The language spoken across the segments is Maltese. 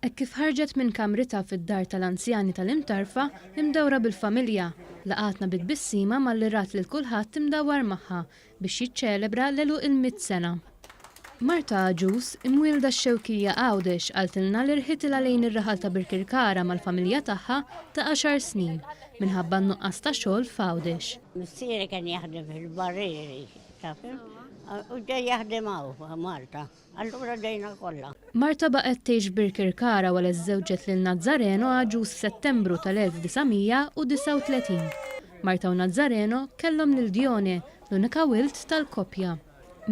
Hekk kif ħarġet minn kamrita fid-dar tal-anzjani tal-imtarfa imdawra bil-familja, laqatna bit-bissima mal-lirat lil kulħadd imdawwar magħha biex jiċċelebra l-elu il-100 sena. Marta Aġus, imwielda x-Xewkija Għawdex qaltilna li rħitilha lejn ir-raħal ta' Birkirkara mal-familja tagħha ta' 10 snin minħabba n-nuqqas ta' xogħol f'Għawdex. Missieri kien jaħdem fil-barrieri, tafhem? U ġej jaħdem hawn Malta. Allura ġejna kollha. Marta baqgħet tgħix Birkirkara wara żżewġet lil Nazzareno Aġus f'Settembru tal-1939. Marta u Nazzareno kellhom lil Dione, l-unika wild tal-koppja.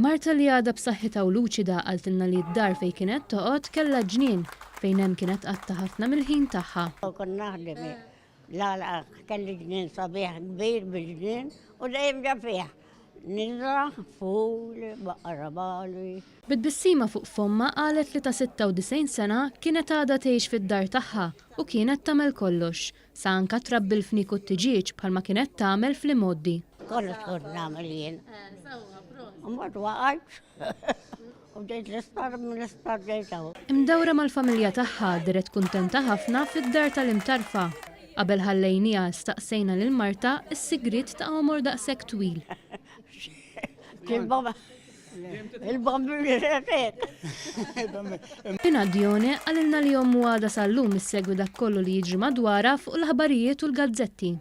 Marta li għadha b'saħħitha u luċida qaltilna li d-dar fejn kienet toqgħod kellha ġnien fejn hemm kienet qatta ħafna mill-ħin tagħha. Konna naħdem la kelli ġnien sabiħ kbir bil-ġnien u dejjem ġa fih. Nizra, ful, baqra bali. Bit-bissima fuq fomma qalet li ta' 96 sena kienet għadha tgħix fid-dar tagħha u kienet tagħmel kollox, sa anke trabbi l-fnik u t-tiġiġ bħalma kienet tagħmel fl-imoddi. Kollox kont nagħmel jien. Mbagħad waqgħet. U ġejt l-isptar mill-isptar ġejtaw. Imdawra mal-familja tagħha diret kuntenta ħafna fid-dar tal-imtarfa. Qabel ħallejnija staqsejna lil Marta s-sigriet ta' għomor daqshekk twil. Il-bambini retet. Tina Dione għalilna li jommu għada sal-lum issegwi dak kollu li jiġri madwara fuq l-ħabarijiet u l-gazzetti.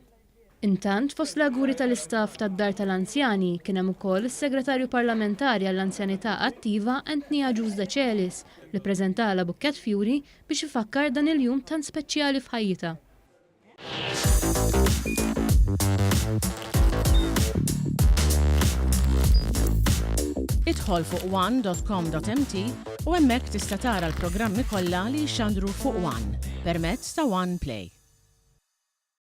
Intant, fost l-auguri tal-istaff tad-dar tal-anzjani kien hemm ukoll is-segretarju parlamentari għall-anzjanità attiva Anthony Aġus De Celis li ppreżentala bukkett fjuri biex ifakkar dan il-jum tant speċjali f'ħajjitha. Idħol fuq one.com.mt u hemmhekk tista' tara l-programmi kollha li jxandru fuq One permezz ta' One Play.